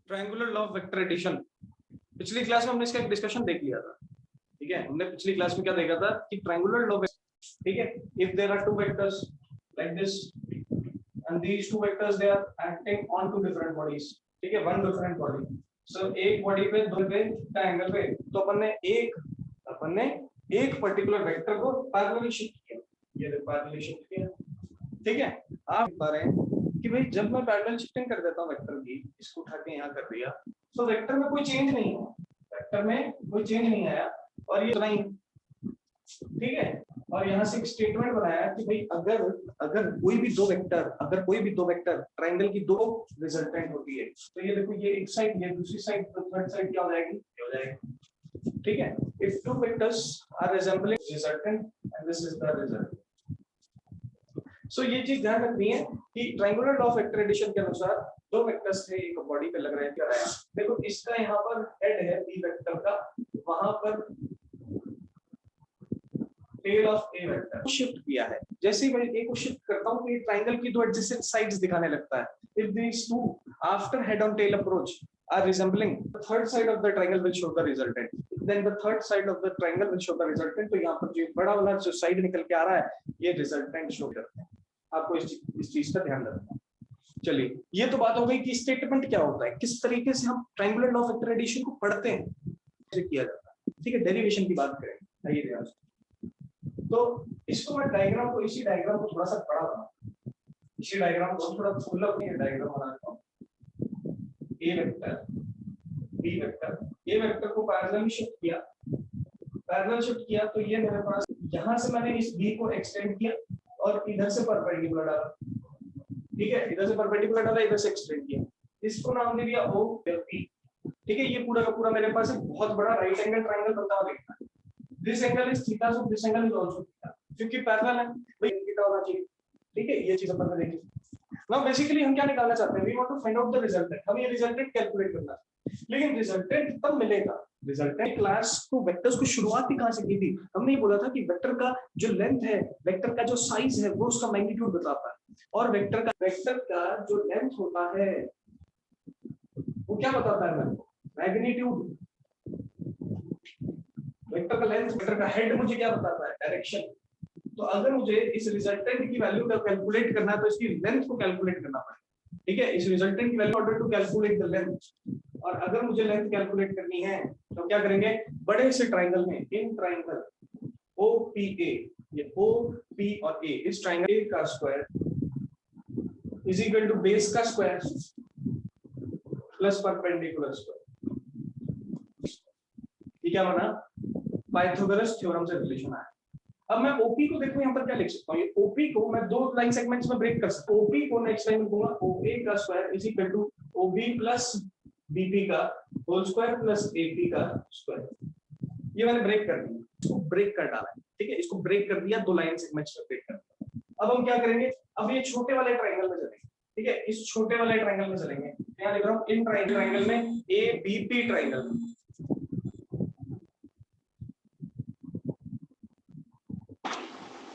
Triangular law of vector addition. पिछली class में हमने इसका एक डिस्कशन देख लिया था, ठीक है। हमने पिछली क्लास में क्या देखा था कि ट्रायंगुलर लॉ, ठीक है, if there are two vectors like this and these two vectors they are acting on two different bodies, ठीक है, वन डिफरेंट बॉडी। सो एक बॉडी पे दो पे ट्रायंगल पे, तो अपन ने एक पर्टिकुलर वेक्टर को पैरेलली शिफ्ट किया, ये पैरेलली शिफ्ट किया, ठीक है। आप बता रहे हैं कि भाई जब मैं पैरेलल शिफ्टिंग कर देता हूं वेक्टर की, इसको उठा के यहां कर दिया, तो वेक्टर में कोई चेंज नहीं है, वेक्टर में कोई चेंज नहीं आया, और ये इतना ही, ठीक है। और यहाँ से एक स्टेटमेंट बनाया कि भाई अगर कोई भी दो वेक्टर ट्रायंगल की दो रिजल्टेंट होती है, तो ये देखो, ये एक साइड, ये दूसरी साइड, तो थर्ड साइड क्या हो जाएगी, ये हो जाएगी, ठीक है। If two vectors are resembling resultant and this is the result. So ये चीज ध्यान रखनी है कि triangular law of vector addition के अनुसार दो वेक्टर्स थे, एक बॉडी पे लग रहे हैं, क्या रहा है, देखो इसका यहाँ पर हेड है बी वेक्टर का, वहां पर tail of a vector shift किया है। जैसे ही मैं ए को शिफ्ट करता हूं तो ये ट्रायंगल की दो एडजेसेंट साइड्स दिखाने लगता है। If these two after head on tail approach are resembling, the third side of the triangle will show the resultant, then the third side of the triangle will show the resultant। तो यहाँ पर जो बड़ा वाला जो side निकल के आ रहा है, ये रिजल्टेंट शो करते हैं। आपको इस चीज का ध्यान रखना। चलिए, ये तो बात हो गई कि स्टेटमेंट क्या होता है, किस तरीके से हम triangular law of vector addition को पढ़ते हैं, कैसे किया जाता है, ठीक है। डेरिवेशन की बात करें, आइए ध्यान से। तो इसको मैं डायग्राम को, इसी डायग्राम को थोड़ा सा बड़ा बनाऊं, इसी डायग्राम को थोड़ा फुल अप डायग्राम बनाता हूं। ए वेक्टर, बी वेक्टर, ए वेक्टर को पैरेलल शिफ्ट किया, तो ये मेरे पास, यहां से मैंने इस बी को एक्सटेंड किया और इधर से परपेंडिकुलर डाला, ठीक है, इधर से परपेंडिकुलर डाला, इधर से एक्सटेंड किया, इसको नाम दे दिया ओ पी, ठीक है। ये पूरा का पूरा मेरे पास एक बहुत बड़ा राइट एंगल ट्रायंगल बनता हुआ दिखता है। This angle is theta, so this angle is also theta, क्योंकि पैरेलल है, भाई थीटा होना चाहिए, ठीक है। ये चीज अपन ने देखी। नाउ बेसिकली हम क्या निकालना चाहते हैं, we want to find out the resultant, हमें ये रिजल्टेंट कैलकुलेट करना है। लेकिन रिजल्टेंट तब मिलेगा, रिजल्टेंट क्लास को वेक्टर्स को शुरुआत ही कहां से की थी, हमने ये बोला था कि वेक्टर का जो लेंथ है, वेक्टर का जो साइज है, वो उसका मैग्नीट्यूड बताता है, और वेक्टर का जो लेंथ होता है वो क्या बताता है, मैग्नीट्यूड। वेक्टर का लेंथ, वेक्टर का हेड मुझे क्या बताता है, डायरेक्शन। तो अगर मुझे इस रिजल्टेंट की वैल्यू का कैलकुलेट करना है, तो इसकी लेंथ को कैलकुलेट करना पड़ेगा, ठीक है। इस रिजल्टेंट की value order to calculate the length, और अगर मुझे लेंथ कैलकुलेट करनी है तो क्या करेंगे, बड़े से ट्रायंगल में, इन ट्रायंगल OPA, ये OP और A, इस ट्रायंगल A का square is equal to base का स्क्वायर प्लस परपेंडिकुलर स्क्वायर। ये क्या बना, पाइथागोरस थ्योरम से रिलेशन आया। अब मैं ओपी को देखो, यहाँ पर क्या लिख सकता हूँ, ये ओपी को मैं दो लाइन सेगमेंट्स में ब्रेक कर सकता हूँ। ओपी को नेक्स्ट लाइन में दूंगा ओए का square is equal to OB plus BP का होल स्क्वायर प्लस एपी का स्क्वायर। ये मैंने ब्रेक कर दिया, इसको ब्रेक कर डाला, ठीक है, इसको ब्रेक कर दिया, दो लाइन सेगमेंट्स में ब्रेक कर दिया। अब हम क्या करेंगे, अब ये छोटे वाले ट्रायंगल में चलेंगे, ठीक है, इस छोटे वाले ट्रायंगल में चलेंगे। यहाँ लिख रहा हूँ इन ट्रायंगल में, एबीपी ट्रायंगल में,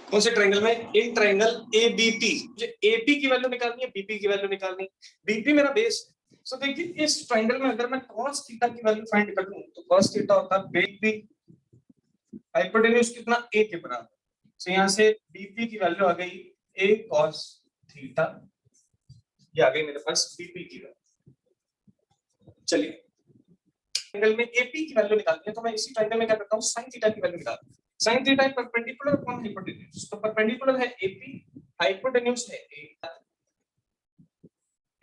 कौन से ट्रायंगल में, इन ट्रायंगल एबीपी। मुझे एपी की वैल्यू निकालनी है, बीपी की वैल्यू निकालनी है, बीपी मेरा बेस है। सो देखिए, इस ट्रायंगल में अगर मैं cos थीटा की वैल्यू फाइंड कर लूं, तो cos थीटा होता है बीपी, हाइपोटेन्यूज कितना, a के बराबर। सो यहां से बीपी की वैल्यू आ गई a cos थीटा, ये आ गई मेरे पास बीपी की वैल्यू। चलिए, ट्रायंगल में एपी की वैल्यू निकालनी है, तो मैं इसी ट्रायंगल में क्या करता हूं, sin थीटा की वैल्यू निकालता हूं। sin थीटा है परपेंडिकुलर अपॉन हाइपोटेन्यूज, तो परपेंडिकुलर है AP, हाइपोटेन्यूज है A,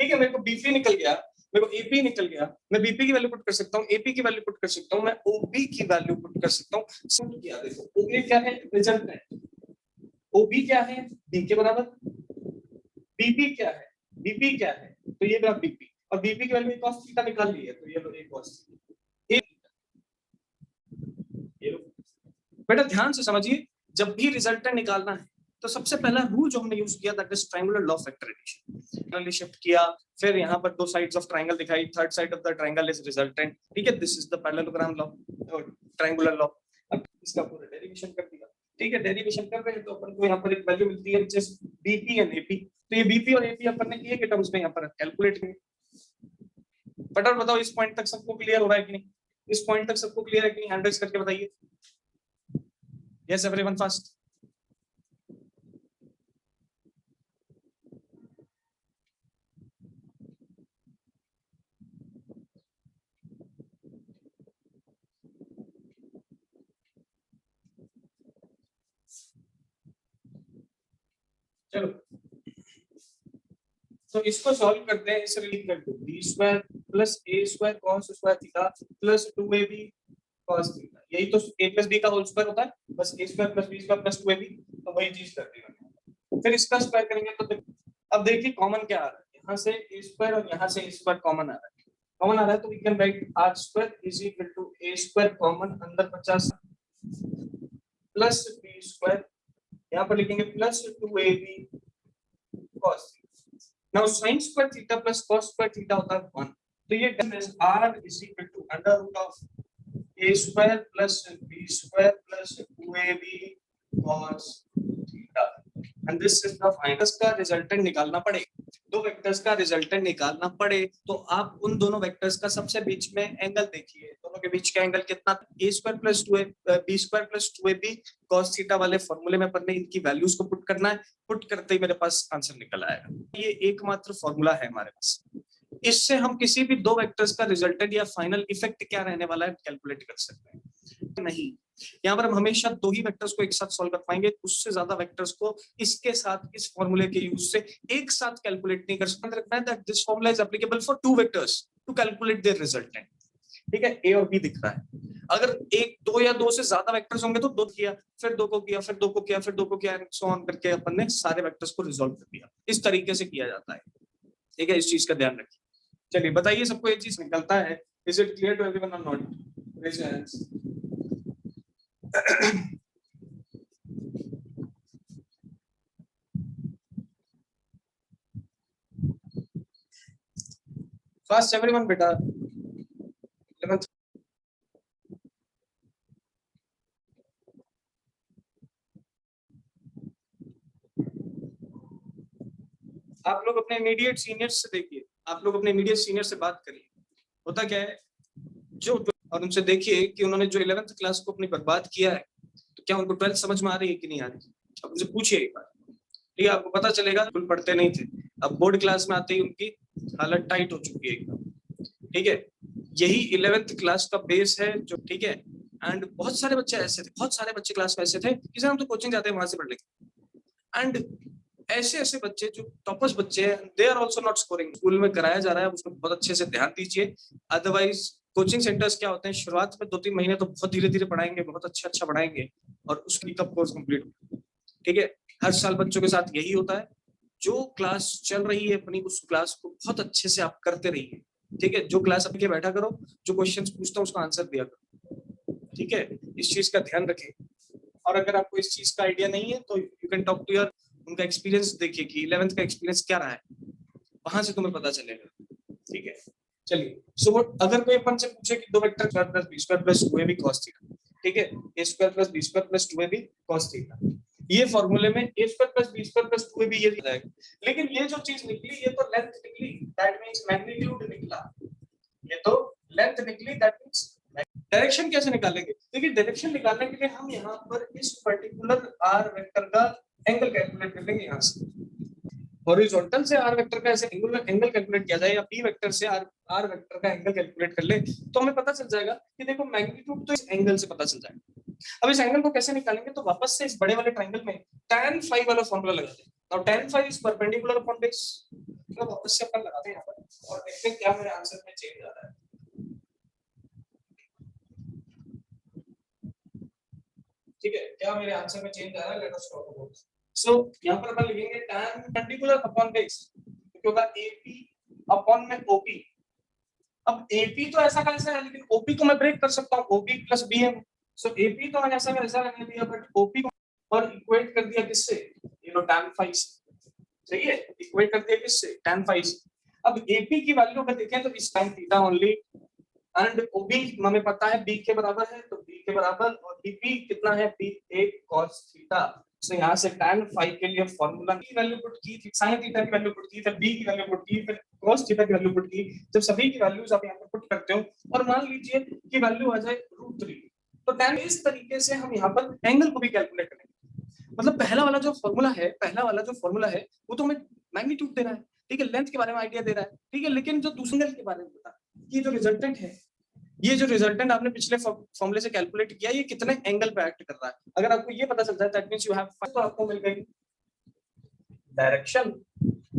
ठीक है। मेरे को BP निकल गया, मेरे को AP निकल गया, मैं BP की वैल्यू पुट कर सकता हूँ, AP की वैल्यू पुट कर सकता हूँ, मैं OB की वैल्यू पुट कर सकता हूँ। सुन किया, देखो OA क्या है, रिजल्टेंट, OB क्या है, B के बराबर, BP क्या है, BP क्या है, तो ये मेरा BP, और BP की वैल्यू cos थीटा निकाल ली है, तो ये लो A cos थीटा। ये लो बेटा, ध्यान से समझिए, जब भी रिजल्टेंट निकालना है तो सबसे पहला रूल जो हमने यूज किया, that is triangular law of vector addition. Triangle shift किया, फिर यहाँ पर दो साइड्स ऑफ ट्रायंगल दिखाई, third side of the triangle is resultant, ठीक है। This is the parallelogram law, triangular law. अब इसका पूरा डेरिवेशन कर दिया, ठीक है। डेरिवेशन कर रहे हैं तो अपन को यहाँ पर एक वैल्यू मिलती है which is BP and AP. तो ये बीपी और एपी अपन ने ए के टर्म्स में यहाँ पर कैलकुलेट किए, बट और बताओ इस पॉइंट तक सबको क्लियर हो रहा है कि नहीं? इस पॉइंट तक सबको क्लियर है कि नहीं? हैंड रेज करके बताइए। Yes everyone fast. चलो तो इसको सॉल्व करते हैं। इसे रिलीव करते हैं, B square plus A square cos square theta plus 2ab cos theta. यही तो a प्लस b का होल स्क्वायर होता है, बस a square plus b square plus 2ab। तो वही चीज करते हैं। फिर इसका स्क्वायर करेंगे तो अब देखिए कॉमन क्या आ रहा है, यहाँ से a स्क्वायर और यहाँ से a स्क्वायर कॉमन आ रहा है। कॉमन आ रहा है तो we can write r square is equal to a square common अंदर 50 प्लस b स्क्वायर, यहाँ पर लिखेंगे plus 2ab cos। Now sin square theta plus cos square theta होता है 1। तो ये r is equal to under root of a square plus b square plus 2ab cos theta and this is the final का resultant निकालना पड़े। दो vectors का resultant निकालना पड़े तो आप उन दोनों वेक्टर्स का सबसे बीच में एंगल देखिए, दोनों के बीच का एंगल कितना, a square plus 2b square plus 2ab cos theta वाले फॉर्मूले में अपन ने इनकी वैल्यूज को पुट करना है। पुट करते ही मेरे पास आंसर निकल आएगा। ये एकमात्र फॉर्मूला है हमारे पास, इससे हम किसी भी दो वेक्टर्स का रिजल्टेंट या फाइनल इफेक्ट क्या रहने वाला है कैलकुलेट कर सकते हैं। नहीं, यहाँ पर हम हमेशा दो ही वेक्टर्स को एक साथ सॉल्व कर पाएंगे, उससे ज्यादा वेक्टर्स को इसके साथ इस फॉर्मूले के यूज से एक साथ कैलकुलेट नहीं कर सकते। That this formula is applicable for two vectors to calculate their resultant. ठीक है, ए और बी दिख रहा है। अगर एक दो या दो से ज्यादा वेक्टर्स होंगे तो दो किया, फिर दो को किया, फिर दो को किया, फिर दो को किया, सो ऑन करके अपन ने सारे वेक्टर्स को रिजॉल्व कर दिया। इस तरीके से किया जाता है। ठीक है, इस चीज का ध्यान रखिए। चलिए बताइए सबको ये चीज निकलता है। Is it clear to everyone और not? Raise your hands. Fast everyone बेटा। 11th आप लोग अपने इमीडिएट सीनियर्स से देखिए, आप लोग अपने इमीडिएट सीनियर से बात करिए। होता क्या है जो, और उनसे देखिए कि उन्होंने जो 11th क्लास को अपनी बर्बाद किया है तो क्या उनको 12th समझ में आ रही है कि नहीं आ रही। अब उनसे पूछिए एक बार, ठीक है, आपको पता चलेगा। बिल्कुल पढ़ते नहीं थे, अब बोर्ड क्लास में आते ही उनकी हालत टाइट हो चुकी है एकदम। ठीक है, यही 11th क्लास का बेस है जो, ठीक है। एंड बहुत सारे बच्चे ऐसे थे, बहुत सारे बच्चे क्लास में ऐसे थे कि सर हम तो कोचिंग जाते हैं वहां से पढ़ लेंगे। एंड ऐसे ऐसे बच्चे जो टॉपर्स बच्चे हैं, they are also not scoring. School में कराया जा रहा है उसको बहुत अच्छे से ध्यान दीजिए। अदरवाइज कोचिंग सेंटर्स क्या होते हैं, शुरुआत में 2-3 महीने तो बहुत धीरे धीरे पढ़ाएंगे, बहुत अच्छा अच्छा पढ़ाएंगे और उसकी कब कोर्स कंप्लीट होगा। ठीक है, हर साल बच्चों के साथ यही होता है। जो क्लास चल रही है अपनी, उस क्लास को बहुत अच्छे से आप करते रहिए। ठीक है, जो क्लास अपने बैठा करो, जो क्वेश्चंस पूछता हूँ उसका आंसर दिया करो। ठीक है, इस चीज का ध्यान रखें। और अगर आपको इस चीज का आइडिया नहीं है तो you can talk to your, उनका एक्सपीरियंस देखिए कि 11th का एक्सपीरियंस क्या रहा है, वहां से तुम्हें पता चलेगा। ठीक है, चलिए सो अगर कोई अपन से पूछे कि दो vector square plus B square plus 2ab cos theta, ठीक है, a square plus B square plus 2ab cos theta, ये फॉर्मूले में a square plus B square plus 2ab ये दिया जाएगा। लेकिन ये जो चीज निकली ये तो लेंथ निकली, दैट मींस मैग्नीट्यूड निकला। ये तो लेंथ निकली, दैट मींस डायरेक्शन कैसे निकालेंगे। देखिए डायरेक्शन निकालने के लिए हम यहाँ पर इस पर्टिकुलर r वेक्टर का एंगल कैलकुलेट कर लेंगे। यहाँ से हॉरिजॉन्टल से r वेक्टर का ऐसे एंगल कैलकुलेट किया जाए या p वेक्टर से r वेक्टर का एंगल कैलकुलेट कर ले तो हमें पता चल जाएगा कि देखो मैग्नीट्यूड तो इस एंगल से पता चल जाएगा। अब इस एंगल को कैसे निकालेंगे, तो वापस से इस बड़े वाले ट्रायंगल में tan phi वाला फॉर्मूला लगाते हैं। Now tan phi is perpendicular upon base, तो वापस से अपन लगाते हैं यहाँ पर और देखते हैं क्या मेरे आंसर में चेंज आ रहा है। ठीक है, क्या मेरे आंसर में चेंज आ रहा है, लेट अस टॉक अबाउट। सो यहाँ पर अपन लिखेंगे tan परपेंडिकुलर अपॉन बेस, क्योंकि होगा AP अपॉन में OP। अब AP तो ऐसा कैसा है, लेकिन OP को मैं ब्रेक कर सकता हूँ, OP प्लस BM। सो AP तो मैंने ऐसा वैसा रहने दिया, बट OP को और इक्वेट कर दिया किससे, ये लो tan phi से। सही है, इक्वेट कर दिया किससे, tan phi से। अब AP की वैल्यू अगर देखें तो इस time theta only, and OB हमें पता है B के बराबर है, तो B के बराबर, और BP कितना है, B 1 cos थीटा। सो यहाँ से tan phi के लिए फॉर्मूला की वैल्यू पुट की थी, sin थीटा की वैल्यू पुट की, फिर B की वैल्यू पुट की, फिर cos थीटा की वैल्यू पुट की, जब सभी की वैल्यूज आप यहाँ पे पुट करते हो और मान लीजिए कि वैल्यू आ जाए √3, तो देन इस तरीके से हम यहाँ पर एंगल को भी कैलकुलेट करेंगे। मतलब पहला वाला जो फॉर्मूला है वो तो हमें मैग्नीट्यूड दे रहा है, ठीक है, लेंथ के बारे में आइडिया दे रहा है, ठीक है, लेकिन जो दूसरे एंगल के बारे में बता, ये जो रिजल्टेंट है, ये जो रिजल्टेंट आपने पिछले फॉर्मूले से कैलकुलेट किया, ये कितने एंगल पे एक्ट कर रहा है। अगर आपको ये पता चलता है दैट मींस यू हैव, तो आपको मिल गई डायरेक्शन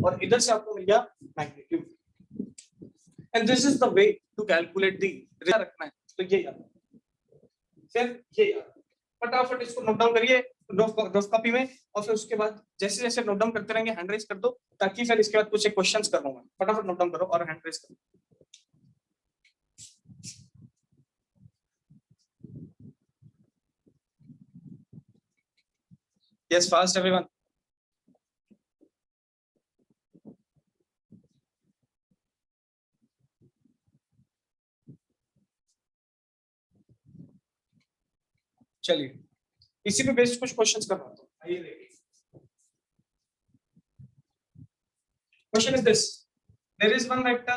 और इधर से आपको मिल गया magnitude, and this is the way to calculate the रखना है। तो ये याद, फिर ये याद, फटाफट इसको नोट डाउन करिए रफ कॉपी में, और फिर उसके बाद जैसे जैसे नोट डाउन करते रहेंगे हैंड रेज कर दो, ताकि फिर इसके बाद कुछ एक क्वेश्चंस कर लूंगा। फटाफट नोट डाउन करो और हैंड रेज करो। Yes, fast everyone. चलिए इसी पे बेस्ड कुछ क्वेश्चंस कर रहा हूं, आइए देखिए। Question is this: there is one vector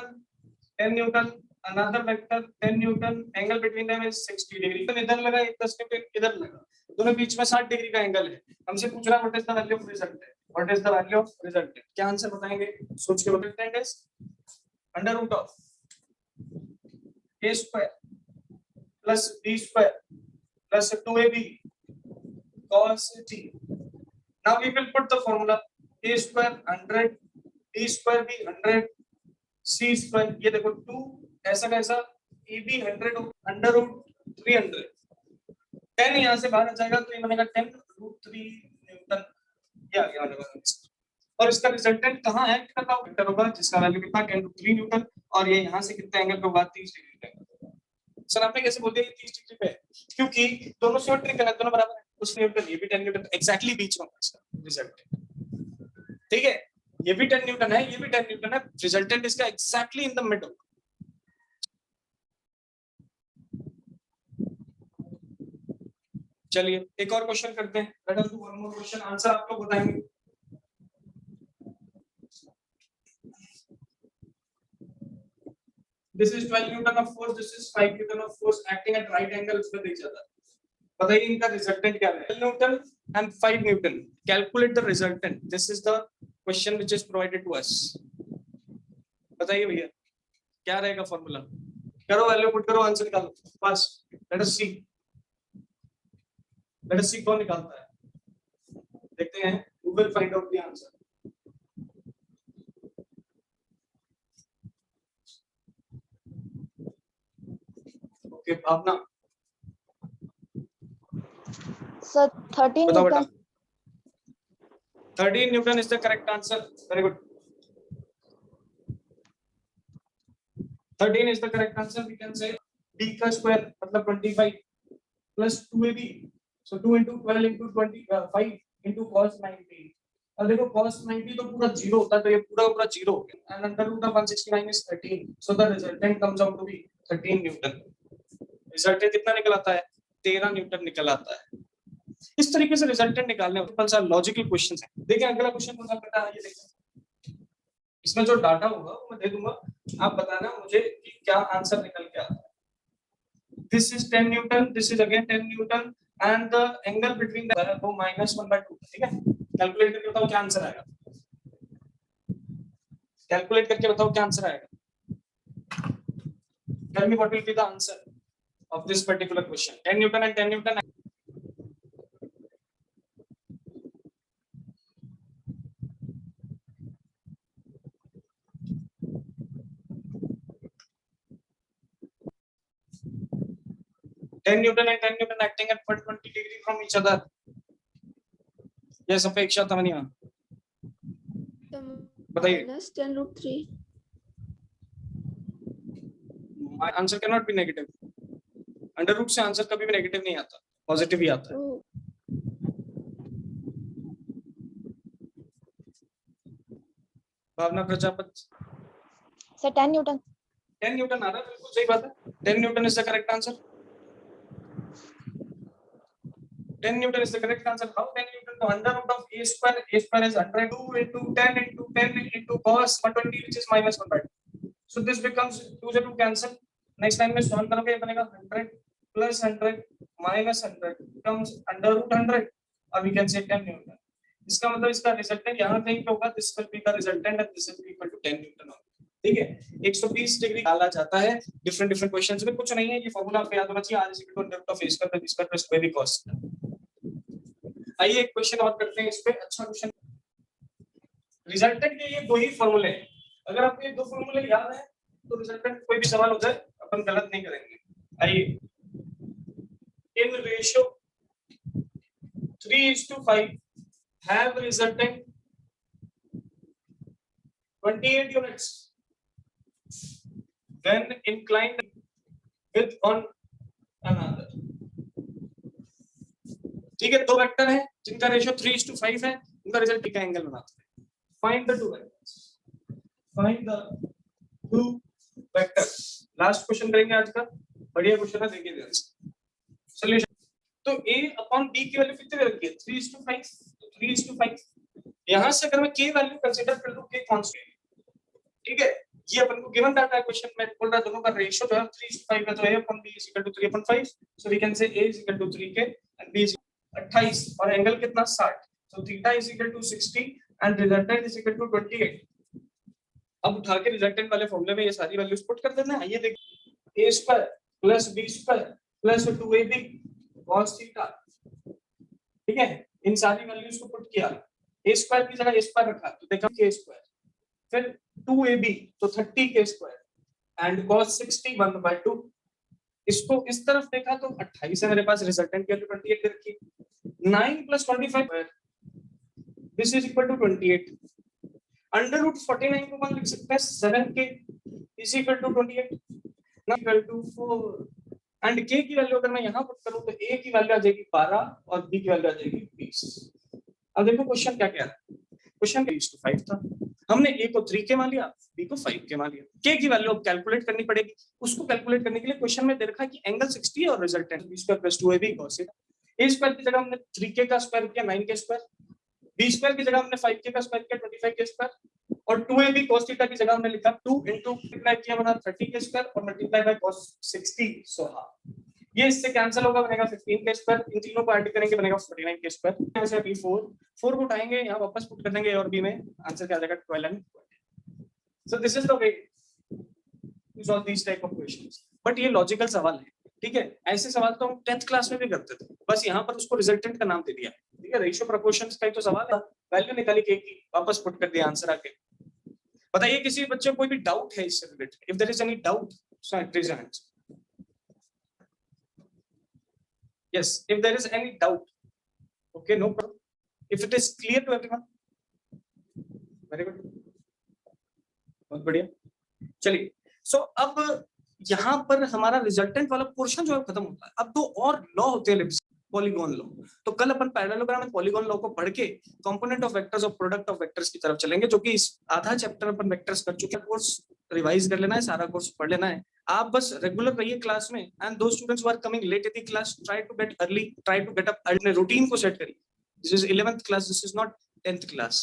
10 Newton, another vector 10 Newton. Angle between them is 60 degree. तो इधर लगा, एक 10 न्यूटन इधर लगा, दोनों बीच में 60 डिग्री का एंगल है। हमसे पूछ रहा है what is the value of resultant, what is the value of resultant. क्या आंसर बताएंगे, सोच के बताओ। Resultant is under root of a square plus b square plus 2ab cos t. Now we will put the formula a square 100, b square भी 100, c square ये देखो 2 ऐसा कैसा, ab 100 अंडर रूट 300, 10 यहाँ से बाहर आ जाएगा तो ये बनेगा 10 √3 न्यूटन, ये आ गया वाला। और इसका रिजल्टेंट कहाँ है, करता हूं वेक्टर होगा जिसका वैल्यू कितना 10 √3 न्यूटन, और ये यहाँ से कितने एंगल पे होगा 30 डिग्री पे। सर आपने कैसे बोल दिया ये 30 डिग्री पे है, क्योंकि दोनों सिमेट्रिकल है, दोनों बराबर है, उस न्यूटन ये भी 10 न्यूटन एग्जैक्टली बीच में होगा इसका रिजल्टेंट, ठीक है, ये भी 10 न्यूटन है, ये भी 10 न्यूटन है, रिजल्टेंट इसका एग्जैक्टली इन द मिडल। चलिए एक और क्वेश्चन करते हैं, let us do one more question, answer आप लोग बताएंगे। This is 12 Newton of force, this is 5 Newton of force acting at right angles with each other. बताइए इनका रिजल्टेंट क्या है, 12 Newton and 5 Newton. Calculate the resultant. This is the question which is provided to us. बताइए भैया क्या रहेगा formula, करो value put करो, आंसर निकालो बस। लेट अस सी कौन निकालता है, देखते हैं, who will find out the answer. Okay Bhavna, sir 13 newton. 13 newton is the correct answer. Very good. 13 is the correct answer. We can say d का square मतलब 25 plus 2ab. So 2 into 12 into 25 into cos 90. अब देखो cos 90 तो पूरा zero होता है, तो ये पूरा जीरो हो गया, and under root of 169 is 13. So the resultant comes out to be 13 Newton. Resultant कितना निकल आता है, 13 न्यूटन निकल आता है। इस तरीके से रिजल्टेंट निकालने सिंपल सा लॉजिकल क्वेश्चंस है। देखिए अगला क्वेश्चन कौन सा पता है, ये देखिए, इसमें जो डाटा होगा वो मैं दे दूंगा, आप बताना मुझे कि क्या आंसर निकल के आता है। This is 10 Newton, this is again 10 Newton, and the angle between the वो -1/2, ठीक है। कैलकुलेट करके बताओ क्या आंसर आएगा, कैलकुलेट करके बताओ क्या आंसर आएगा। Tell me what will be the answer of this particular question. 10 Newton and 10 Newton. Newton and 10 Newton acting at 120 degree from each other. Yes, अपेक्षा तमनिया बताइए। -10√3. My answer cannot be negative. Under root से answer कभी भी negative नहीं आता, positive ही आता है। Bhavna Prajapati sir 10 newton. 10 newton आ रहा है, बिल्कुल सही बात है, 10 न्यूटन is the correct answer. 10 Newton is the correct answer. How 10 Newton? तो under root of a square is 100. 2 into 10 into 10 into cos 120, which is minus 100. So this becomes 2 से 2 cancel. Next time में solve करोगे ये बनेगा 100 plus 100 minus 100 becomes under root 100. और we can say 10 Newton. इसका मतलब इसका रिजल्टेंट यहाँ कहीं पे होगा. This will be the resultant and this will be equal to 10 Newton. ठीक है, 120 डिग्री डाला जाता है डिफरेंट क्वेश्चंस में. कुछ नहीं है, ये फॉर्मूला आपको याद होना चाहिए. r is equal to under root of a square plus b square plus 2ab cos. आइए एक क्वेश्चन और करते हैं इस पे. अच्छा क्वेश्चन. रिजल्टेंट के ये दो ही फॉर्मूले हैं. अगर आपको ये दो फॉर्मूले याद है तो रिजल्टेंट कोई भी सवाल हो जाए अपन गलत नहीं करेंगे. आइए, in ratio 3:5 have resultant 28 units when inclined with on another. ठीक है, दो वेक्टर हैं जिनका रेशियो 3:5 है, उनका रिजल्ट का एंगल बनाते हैं. Find the two vectors. Find the two vectors. Last question करेंगे आज का. बढ़िया क्वेश्चन है, देखिए ध्यान से. सॉल्यूशन. तो a अपॉन b की वैल्यू कितनी रखी है? 3:5. तो 3:5 यहां से अगर मैं k वैल्यू कंसीडर कर लूं, k कांस्टेंट. ठीक है, ये अपन को गिवन डाटा है. क्वेश्चन में बोल रहा है दोनों का रेशियो जो है 3:5 है, तो a upon b is equal to 3/5. So we can say a is equal to 3k and b is 28 और एंगल कितना 60. So theta is equal to 60 and resultant is equal to 28. अब उठा के रिजल्टेंट वाले फॉर्मूले में ये सारी वैल्यूज पुट कर देना है. ये देखिए, a square plus b square plus 2ab cos theta. ठीक है, इन सारी वैल्यूज को पुट किया. a स्क्वायर की जगह a स्क्वायर रखा तो देखा k स्क्वायर, फिर 2ab तो 30k स्क्वायर एंड cos 60 1/2. इसको इस तरफ देखा तो 28 है मेरे पास, रिजल्टेंट की वैल्यू 28 दे रखी. 9 + 25 this is equal to 28. Under root 49 को अपन लिख सकते हैं 7k is equal to 28 equal to 4. And k की वैल्यू अगर मैं यहां पुट करूं तो a की वैल्यू आ जाएगी 12 और b की वैल्यू आ जाएगी 20. अब देखो क्वेश्चन क्या कह रहा है. क्वेश्चन 3:5 था, हमने a को 3k मान लिया, b को 5k मान लिया. k की वैल्यू अब कैलकुलेट करनी पड़ेगी. उसको कैलकुलेट करने के लिए क्वेश्चन में दे रखा है कि एंगल 60 है और resultant b square plus 2ab cos theta. a square की जगह हमने 3k का स्क्वायर किया 9k स्क्वायर, b स्क्वायर की जगह हमने 5k का स्क्वायर किया 25k स्क्वायर और 2ab cos थीटा की जगह हमने लिखा 2 into मल्टीप्लाई किया बना 30k स्क्वायर और मल्टीप्लाई बाय cos 60. सो हां, ये इससे कैंसिल होगा, बनेगा 15k स्क्वायर. इन तीनों को ऐड करेंगे बनेगा 49k स्क्वायर. यहां से अभी 4 को उठाएंगे, यहां वापस पुट कर देंगे a और b में, आंसर क्या आ जाएगा 12 and 20. So this is the way to solve this type of questions. But ये लॉजिकल सवाल है. ठीक है, ऐसे सवाल तो हम 10th क्लास में भी करते थे, बस यहाँ पर उसको रिजल्टेंट का नाम दे दिया. ठीक है, रेशियो प्रोपोर्शंस का ही तो सवाल है. वैल्यू निकाली k की, वापस पुट कर दिया, आंसर आके. बताइए किसी बच्चे को कोई भी डाउट है इससे related? If there is any doubt so raise your hands. Yes, if there is any doubt, okay, no problem. If it is clear to everyone, very good, बहुत बढ़िया. चलिए, so अब यहाँ पर हमारा रिजल्टेंट वाला पोर्शन जो है खत्म होता है. अब दो और लॉ होते हैं, पॉलीगॉन लॉ. तो कल अपन पैरेललोग्राम एंड पॉलीगॉन लॉ को पढ़ के कंपोनेंट ऑफ वेक्टर्स और प्रोडक्ट ऑफ वेक्टर्स की तरफ चलेंगे, जो कि इस आधा चैप्टर अपन वेक्टर्स कर चुके हैं. कोर्स रिवाइज कर लेना है, सारा कोर्स पढ़ लेना है. आप बस रेगुलर रहिए क्लास में. एंड दो students who are coming late in the class, try to get early, try to get up early. Routine को सेट करिए. This is 11th class, this is not 10th class.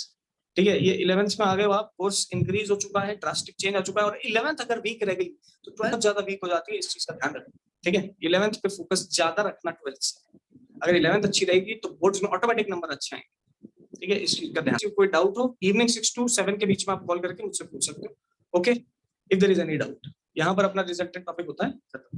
ठीक है, ये 11th में आ गए हो आप. कोर्स इंक्रीज हो चुका है, ड्रास्टिक चेंज हो चुका है. और 11th अगर वीक रह गई तो 12th ज्यादा वीक हो जाती है. इस चीज का ध्यान रखें. ठीक है, 11th पे फोकस ज्यादा रखना 12th से. अगर 11th अच्छी रहेगी तो बोर्ड्स में ऑटोमेटिक नंबर अच्छे आएंगे. ठीक है, इस चीज का ध्यान. कोई डाउट हो, इवनिंग 6 to 7 के बीच में आप कॉल करके मुझसे पूछ सकते हो. Okay, if there is any doubt. यहाँ पर अपना रिजल्टेंट टॉपिक होता है खत्म.